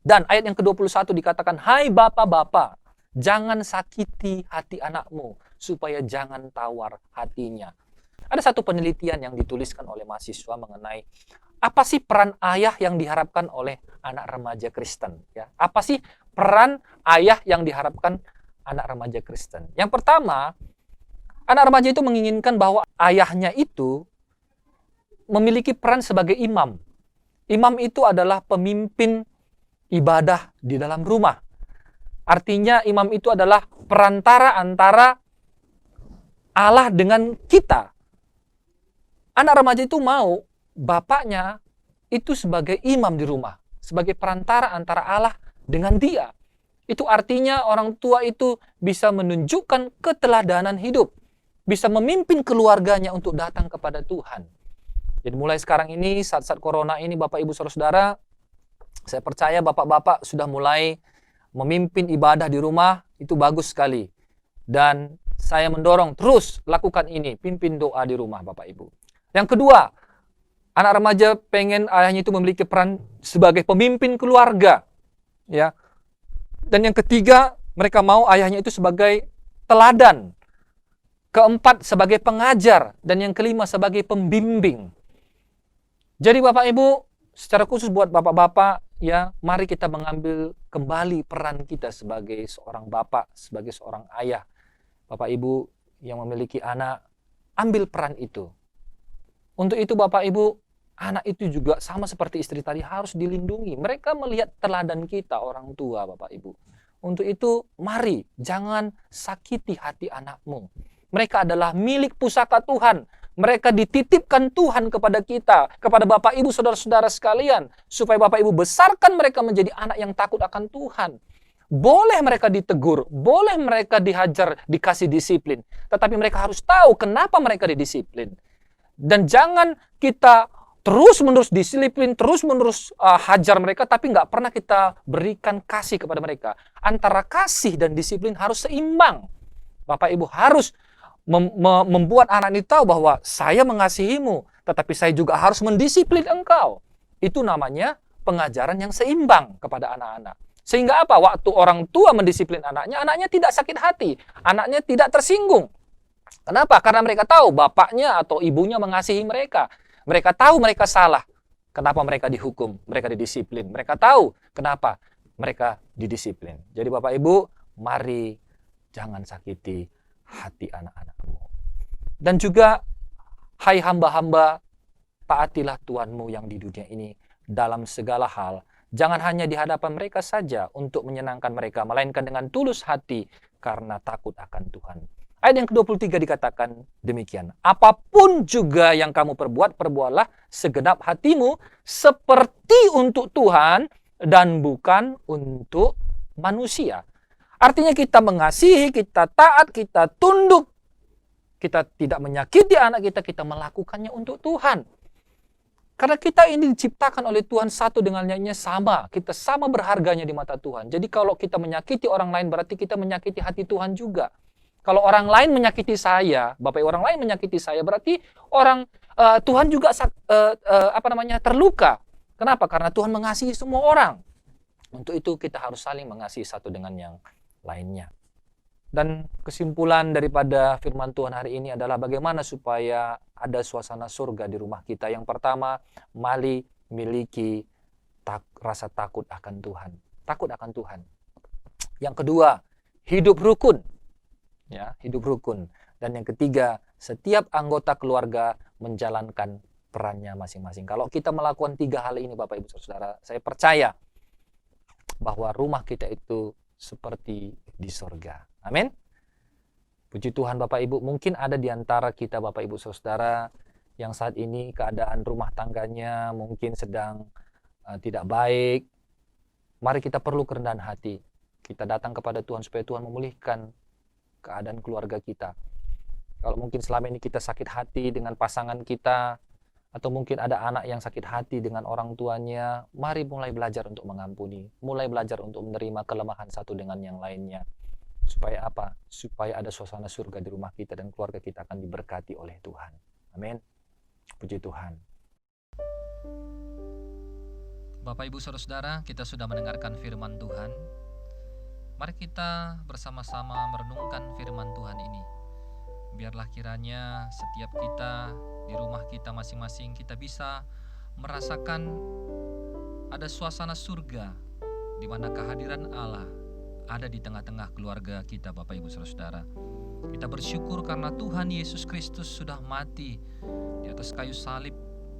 Dan ayat yang ke-21 dikatakan, hai bapak-bapak, jangan sakiti hati anakmu, supaya jangan tawar hatinya. Ada satu penelitian yang dituliskan oleh mahasiswa mengenai apa sih peran ayah yang diharapkan oleh anak remaja Kristen. Ya? Apa sih peran ayah yang diharapkan anak remaja Kristen? Yang pertama, anak remaja itu menginginkan bahwa ayahnya itu memiliki peran sebagai imam. Imam itu adalah pemimpin ibadah di dalam rumah. Artinya imam itu adalah perantara antara Allah dengan kita. Anak remaja itu mau bapaknya itu sebagai imam di rumah, sebagai perantara antara Allah dengan dia. Itu artinya orang tua itu bisa menunjukkan keteladanan hidup, bisa memimpin keluarganya untuk datang kepada Tuhan. Jadi mulai sekarang ini, saat-saat corona ini, Bapak Ibu Saudara-saudara, saya percaya bapak-bapak sudah mulai memimpin ibadah di rumah, itu bagus sekali. Dan saya mendorong terus lakukan ini, pimpin doa di rumah Bapak Ibu. Yang kedua, anak remaja pengen ayahnya itu memiliki peran sebagai pemimpin keluarga. Ya. Dan yang ketiga, mereka mau ayahnya itu sebagai teladan. Keempat, sebagai pengajar. Dan yang kelima, sebagai pembimbing. Jadi Bapak Ibu, secara khusus buat bapak-bapak, ya, mari kita mengambil kembali peran kita sebagai seorang bapak, sebagai seorang ayah. Bapak Ibu yang memiliki anak, ambil peran itu. Untuk itu Bapak Ibu, anak itu juga sama seperti istri tadi harus dilindungi. Mereka melihat teladan kita orang tua Bapak Ibu. Untuk itu mari jangan sakiti hati anakmu. Mereka adalah milik pusaka Tuhan. Mereka dititipkan Tuhan kepada kita, kepada Bapak Ibu saudara-saudara sekalian, supaya Bapak Ibu besarkan mereka menjadi anak yang takut akan Tuhan. Boleh mereka ditegur, boleh mereka dihajar, dikasih disiplin, tetapi mereka harus tahu kenapa mereka didisiplin. Dan jangan kita terus-menerus disiplin, terus-menerus hajar mereka, tapi nggak pernah kita berikan kasih kepada mereka. Antara kasih dan disiplin harus seimbang. Bapak Ibu harus membuat anak ini tahu bahwa saya mengasihimu, tetapi saya juga harus mendisiplin engkau. Itu namanya pengajaran yang seimbang kepada anak-anak. Sehingga apa? Waktu orang tua mendisiplin anaknya, anaknya tidak sakit hati, anaknya tidak tersinggung. Kenapa? Karena mereka tahu bapaknya atau ibunya mengasihi mereka. Mereka tahu mereka salah. Kenapa mereka dihukum? Mereka didisiplin. Mereka tahu kenapa mereka didisiplin. Jadi Bapak Ibu, mari jangan sakiti hati anak-anakmu. Dan juga, hai hamba-hamba, taatilah Tuhanmu yang di dunia ini dalam segala hal. Jangan hanya di hadapan mereka saja untuk menyenangkan mereka, melainkan dengan tulus hati karena takut akan Tuhan. Ayat yang ke-23 dikatakan demikian. Apapun juga yang kamu perbuat, perbuatlah segenap hatimu seperti untuk Tuhan dan bukan untuk manusia. Artinya kita mengasihi, kita taat, kita tunduk. Kita tidak menyakiti anak kita, kita melakukannya untuk Tuhan. Karena kita ini diciptakan oleh Tuhan satu dengan lainnya sama. Kita sama berharganya di mata Tuhan. Jadi kalau kita menyakiti orang lain berarti kita menyakiti hati Tuhan juga. Kalau orang lain menyakiti saya, Bapak orang lain menyakiti saya, berarti Tuhan juga terluka. Kenapa? Karena Tuhan mengasihi semua orang. Untuk itu kita harus saling mengasihi satu dengan yang lainnya. Dan kesimpulan daripada firman Tuhan hari ini adalah bagaimana supaya ada suasana surga di rumah kita. Yang pertama, mari miliki rasa takut akan Tuhan. Takut akan Tuhan. Yang kedua, hidup rukun. Ya, hidup rukun. Dan yang ketiga, setiap anggota keluarga menjalankan perannya masing-masing. Kalau kita melakukan 3 hal ini, Bapak Ibu Saudara, saya percaya bahwa rumah kita itu seperti di surga. Amin. Puji Tuhan Bapak Ibu, mungkin ada di antara kita Bapak Ibu Saudara yang saat ini keadaan rumah tangganya mungkin sedang tidak baik. Mari kita perlu kerendahan hati. Kita datang kepada Tuhan supaya Tuhan memulihkan keadaan keluarga kita. Kalau mungkin selama ini kita sakit hati dengan pasangan kita, atau mungkin ada anak yang sakit hati dengan orang tuanya, mari mulai belajar untuk mengampuni, mulai belajar untuk menerima kelemahan satu dengan yang lainnya. Supaya apa? Supaya ada suasana surga di rumah kita dan keluarga kita akan diberkati oleh Tuhan. Amin. Puji Tuhan. Bapak Ibu Saudara-saudara, kita sudah mendengarkan firman Tuhan. Mari kita bersama-sama merenungkan firman Tuhan ini. Biarlah kiranya setiap kita di rumah kita masing-masing kita bisa merasakan ada suasana surga di mana kehadiran Allah ada di tengah-tengah keluarga kita, Bapak Ibu Saudara-saudara. Kita bersyukur karena Tuhan Yesus Kristus sudah mati di atas kayu salib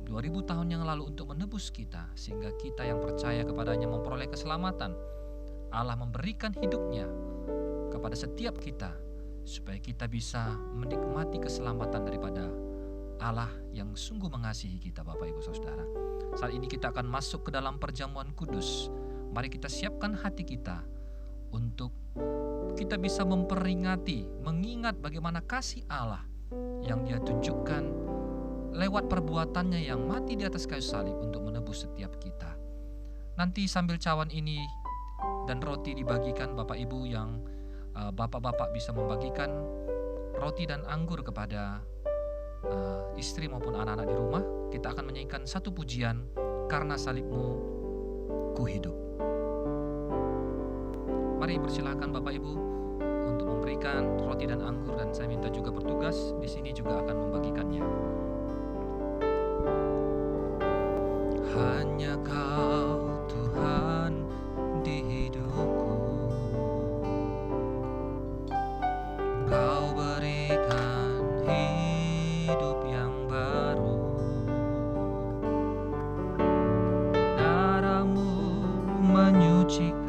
2000 tahun yang lalu untuk menebus kita, sehingga kita yang percaya kepadanya memperoleh keselamatan. Allah memberikan hidupnya kepada setiap kita supaya kita bisa menikmati keselamatan daripada Allah yang sungguh mengasihi kita, Bapak Ibu Saudara. Saat ini kita akan masuk ke dalam perjamuan kudus. Mari kita siapkan hati kita untuk kita bisa memperingati, mengingat bagaimana kasih Allah yang Dia tunjukkan lewat perbuatannya yang mati di atas kayu salib untuk menebus setiap kita. Nanti sambil cawan ini dan roti dibagikan, Bapak Ibu yang bapak-bapak bisa membagikan roti dan anggur kepada istri maupun anak-anak di rumah. Kita akan menyanyikan satu pujian, Karena Salibmu Ku Hidup. Mari persilakan Bapak Ibu untuk memberikan roti dan anggur, dan saya minta juga bertugas di sini juga akan membagikannya. Hanya Kau Tuhan di hidupku, Kau berikan hidup yang baru. Darah-Mu menyucikan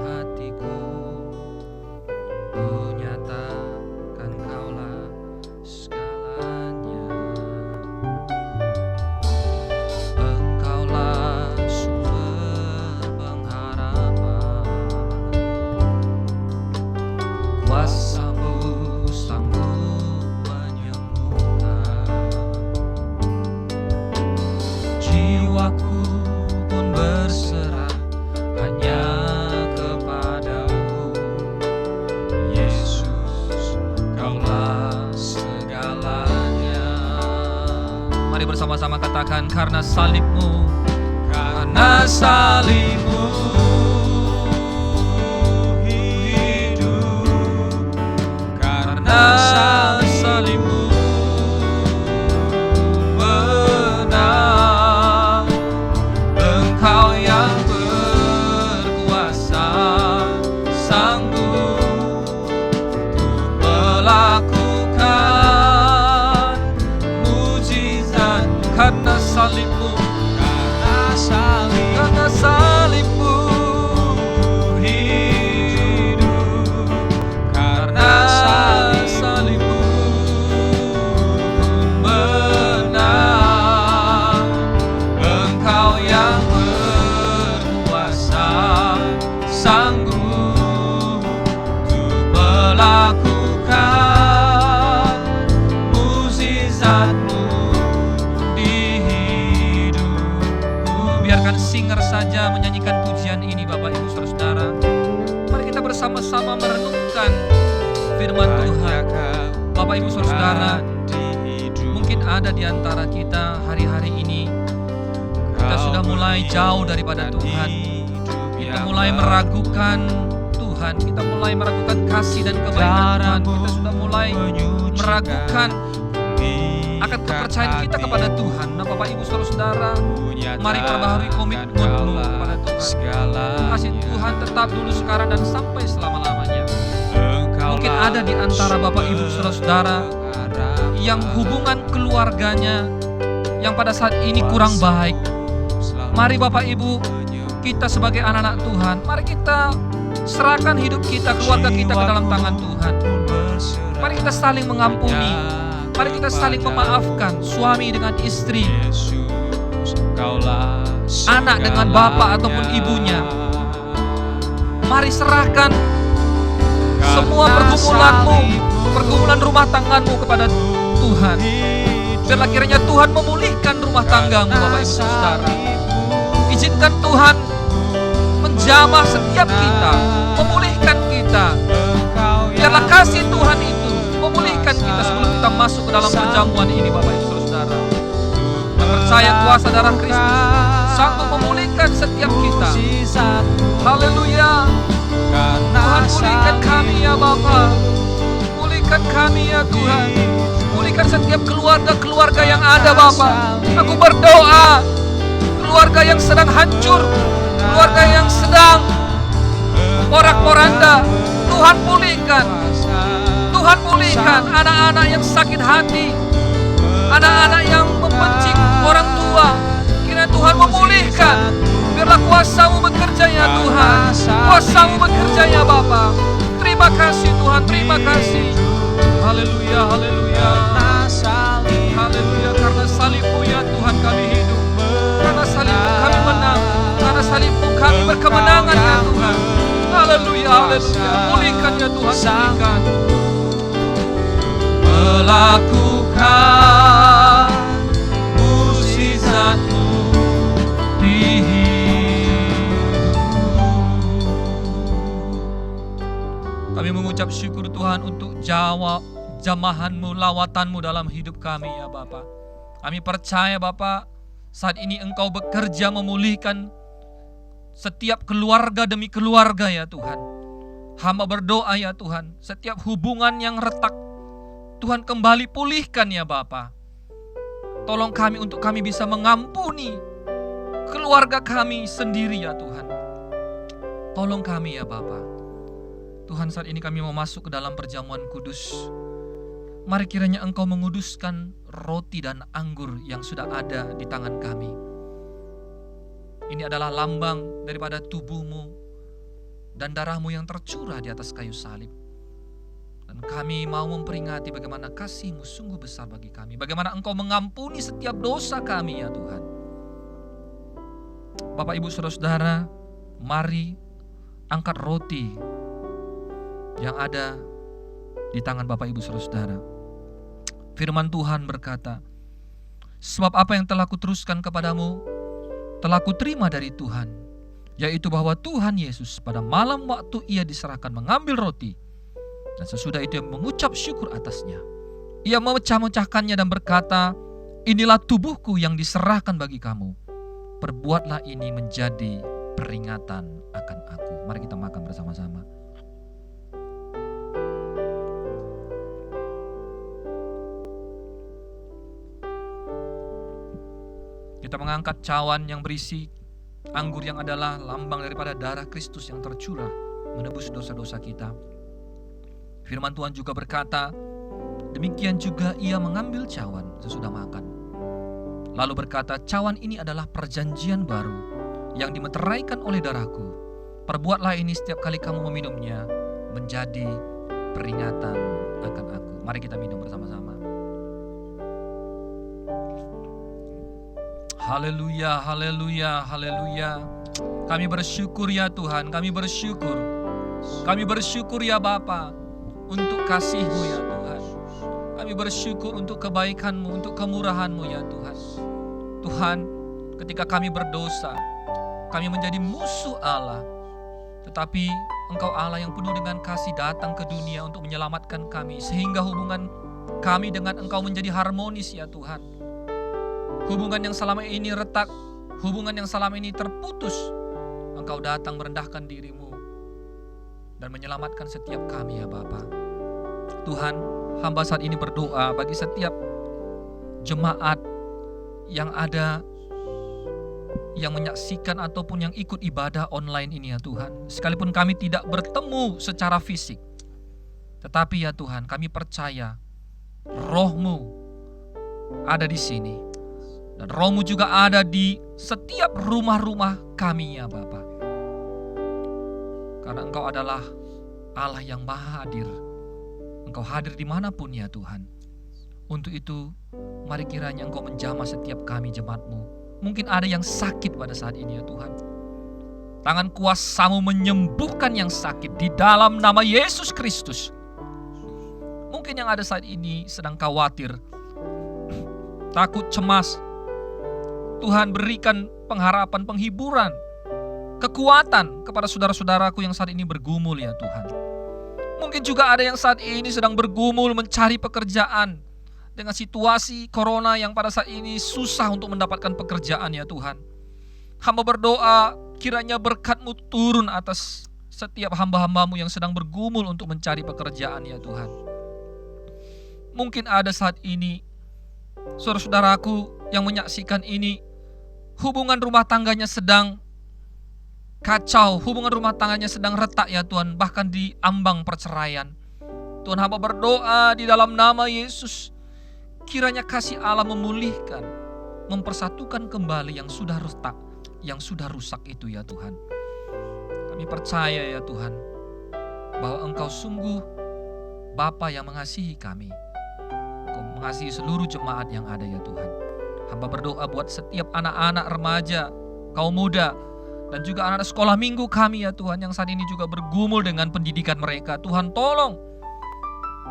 hatiku, ku nyatakan Kaulah segalanya. Engkaulah Bahkan karena salibmu, karena salibmu hidup, karena salibmu menang. Engkau yang berkuasa, sanggup untuk melakukan mujizat. Karena salibmu, karena salibmu hidup, karena salibmu menang. Engkau yang berkuasa, sanggup untuk melakukan mujizat-Mu di hidupku. Biarkan singer saja menyanyikan pujian ini, Bapak Ibu Saudara-saudara. Mari kita bersama-sama merenungkan firman Tuhan. Bapak Ibu Saudara-saudara, mungkin ada di antara kita hari-hari ini kita sudah mulai jauh daripada Tuhan. Kita mulai meragukan Tuhan, kita mulai meragukan kasih dan kebaikan Tuhan. Kita sudah mulai meragukan akan kepercayaan kita kepada Tuhan. Nah, Bapak Ibu Saudara-saudara, mari perbaharui komitmenmu kepada Tuhan. Kasih Tuhan tetap dulu, sekarang, dan sampai selama-lamanya. Mungkin ada di antara Bapak Ibu Saudara-saudara yang hubungan keluarganya yang pada saat ini kurang baik. Mari Bapak Ibu, kita sebagai anak-anak Tuhan, mari kita serahkan hidup kita, keluarga kita ke dalam tangan Tuhan. Mari kita saling mengampuni, mari kita saling memaafkan, suami dengan istri, anak dengan bapak ataupun ibunya. Mari serahkan semua pergumulanmu, pergumulan rumah tanggamu kepada Tuhan. Biarlah kiranya Tuhan memulihkan rumah tanggamu, Bapak Ibu Saudara. Izinkan Tuhan menjamah setiap kita, memulihkan kita. Biarlah kasih Tuhan itu memulihkan kita sebelum kita masuk ke dalam perjamuan ini, Bapak Ibu Saudara. Kita percaya kuasa darah Kristus sanggup memulihkan setiap kita. Haleluya. Tuhan, pulihkan kami ya Bapa. Pulihkan kami ya Tuhan. Pulihkan setiap keluarga-keluarga yang ada, Bapa. Aku berdoa, keluarga yang sedang hancur, keluarga yang sedang porak-poranda, Tuhan pulihkan. Tuhan pulihkan anak-anak yang sakit hati, anak-anak yang membenci orang tua. Kiranya Tuhan memulihkan. Biarlah kuasa-Mu bekerja ya Tuhan. Kuasa-Mu bekerja ya Bapa. Terima kasih Tuhan, terima kasih. Haleluya, haleluya. Haleluya, karena salib-Mu ya Tuhan kami hidup. Karena salib-Mu kami menang. Karena salib-Mu kami berkemenangan ya Tuhan. Haleluya, haleluya. Pulihkan ya Tuhan, pulihkan. Melakukan mujizat-Mu di hidupku. Kami mengucap syukur Tuhan untuk jamahan-Mu, lawatan-Mu dalam hidup kami ya Bapa. Kami percaya Bapa, saat ini Engkau bekerja memulihkan setiap keluarga demi keluarga ya Tuhan. Hamba berdoa ya Tuhan, setiap hubungan yang retak Tuhan kembali pulihkan ya Bapa. Tolong kami untuk kami bisa mengampuni keluarga kami sendiri ya Tuhan. Tolong kami ya Bapa. Tuhan, saat ini kami mau masuk ke dalam perjamuan kudus. Mari kiranya Engkau menguduskan roti dan anggur yang sudah ada di tangan kami. Ini adalah lambang daripada tubuh-Mu dan darah-Mu yang tercurah di atas kayu salib. Dan kami mau memperingati bagaimana kasih-Mu sungguh besar bagi kami. Bagaimana Engkau mengampuni setiap dosa kami ya Tuhan. Bapak Ibu Saudara-saudara, mari angkat roti yang ada di tangan Bapak Ibu Saudara-saudara. Firman Tuhan berkata, sebab apa yang telah kuteruskan kepadamu, telah kuterima dari Tuhan, yaitu bahwa Tuhan Yesus pada malam waktu Ia diserahkan mengambil roti, dan sesudah itu Ia mengucap syukur atasnya. Ia memecah-mecahkannya dan berkata, inilah tubuhku yang diserahkan bagi kamu. Perbuatlah ini menjadi peringatan akan aku. Mari kita makan bersama-sama. Kita mengangkat cawan yang berisi anggur yang adalah lambang daripada darah Kristus yang tercurah menebus dosa-dosa kita. Firman Tuhan juga berkata, demikian juga ia mengambil cawan sesudah makan. Lalu berkata, cawan ini adalah perjanjian baru yang dimeteraikan oleh darahku. Perbuatlah ini setiap kali kamu meminumnya menjadi peringatan akan aku. Mari kita minum bersama-sama. Haleluya, haleluya, haleluya. Kami bersyukur ya Tuhan, kami bersyukur. Kami bersyukur ya Bapa untuk kasih-Mu ya Tuhan. Kami bersyukur untuk kebaikan-Mu, untuk kemurahan-Mu ya Tuhan. Tuhan, ketika kami berdosa, kami menjadi musuh Allah. Tetapi Engkau Allah yang penuh dengan kasih datang ke dunia untuk menyelamatkan kami. Sehingga hubungan kami dengan Engkau menjadi harmonis ya Tuhan. Hubungan yang selama ini retak, hubungan yang selama ini terputus, Engkau datang merendahkan diri-Mu dan menyelamatkan setiap kami ya Bapa. Tuhan, hamba saat ini berdoa bagi setiap jemaat yang ada, yang menyaksikan ataupun yang ikut ibadah online ini ya Tuhan. Sekalipun kami tidak bertemu secara fisik, tetapi ya Tuhan, kami percaya Roh-Mu ada di sini. Dan Roh-Mu juga ada di setiap rumah-rumah kami ya Bapa. Karena Engkau adalah Allah yang maha hadir. Engkau hadir dimanapun ya Tuhan. Untuk itu, mari kiranya Engkau menjamah setiap kami jemaat-Mu. Mungkin ada yang sakit pada saat ini ya Tuhan. Tangan kuasa-Mu menyembuhkan yang sakit di dalam nama Yesus Kristus. Mungkin yang ada saat ini sedang khawatir, takut, cemas. Tuhan, berikan pengharapan, penghiburan, kekuatan kepada saudara-saudaraku yang saat ini bergumul ya Tuhan. Mungkin juga ada yang saat ini sedang bergumul mencari pekerjaan dengan situasi corona yang pada saat ini susah untuk mendapatkan pekerjaan ya Tuhan. Hamba berdoa kiranya berkat-Mu turun atas setiap hamba-hamba-Mu yang sedang bergumul untuk mencari pekerjaan ya Tuhan. Mungkin ada saat ini saudara-saudaraku yang menyaksikan ini, hubungan rumah tangganya sedang kacau, hubungan rumah tangganya sedang retak ya Tuhan, bahkan di ambang perceraian. Tuhan, hamba berdoa di dalam nama Yesus, kiranya kasih Allah memulihkan, mempersatukan kembali yang sudah retak, yang sudah rusak itu ya Tuhan. Kami percaya ya Tuhan, bahwa Engkau sungguh Bapa yang mengasihi kami. Engkau mengasihi seluruh jemaat yang ada ya Tuhan. Hamba berdoa buat setiap anak-anak remaja, kaum muda, dan juga anak-anak sekolah minggu kami ya Tuhan, yang saat ini juga bergumul dengan pendidikan mereka. Tuhan, tolong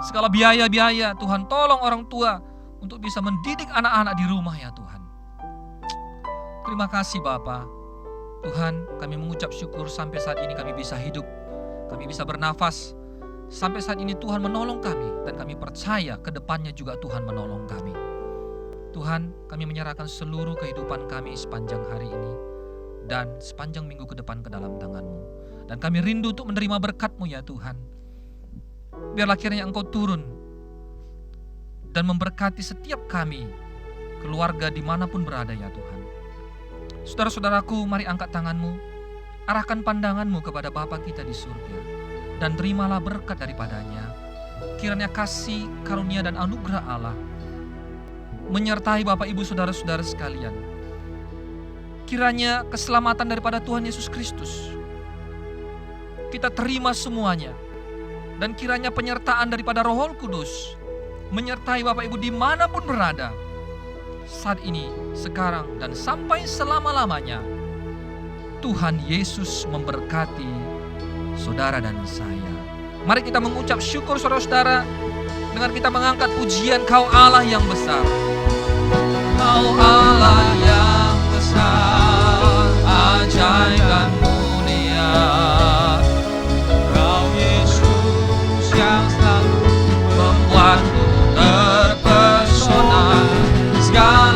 segala biaya-biaya, Tuhan tolong orang tua untuk bisa mendidik anak-anak di rumah ya Tuhan. Terima kasih Bapa. Tuhan, kami mengucap syukur sampai saat ini kami bisa hidup, kami bisa bernafas. Sampai saat ini Tuhan menolong kami, dan kami percaya ke depannya juga Tuhan menolong kami. Tuhan, kami menyerahkan seluruh kehidupan kami sepanjang hari ini dan sepanjang minggu ke depan ke dalam tangan-Mu. Dan kami rindu untuk menerima berkat-Mu ya Tuhan. Biarlah kiranya Engkau turun dan memberkati setiap kami, keluarga dimanapun berada ya Tuhan. Saudara-saudaraku, mari angkat tangan-Mu, arahkan pandangan-Mu kepada Bapa kita di surga, dan terimalah berkat daripadanya. Kiranya kasih, karunia, dan anugerah Allah menyertai Bapak Ibu saudara-saudara sekalian. Kiranya keselamatan daripada Tuhan Yesus Kristus kita terima semuanya, dan kiranya penyertaan daripada Roh Kudus menyertai Bapak Ibu dimanapun berada, saat ini, sekarang, dan sampai selama-lamanya. Tuhan Yesus memberkati saudara dan saya. Mari kita mengucap syukur saudara-saudara dengan kita mengangkat pujian Kau Allah yang besar. Kau Allah yang besar, ajaib dan mulia. Kau Yesus yang selalu membuatku terpesona. Segala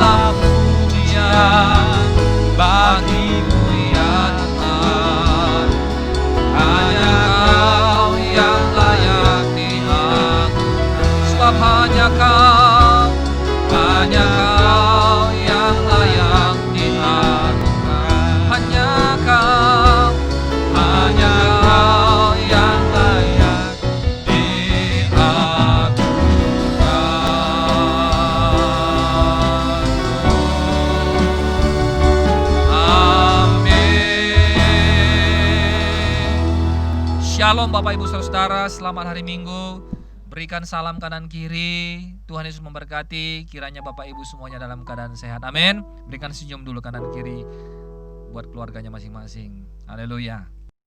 Shalom Bapak Ibu Saudara, selamat hari Minggu. Berikan salam kanan kiri. Tuhan Yesus memberkati. Kiranya Bapak Ibu semuanya dalam keadaan sehat. Amin. Berikan senyum dulu kanan kiri buat keluarganya masing-masing. Haleluya.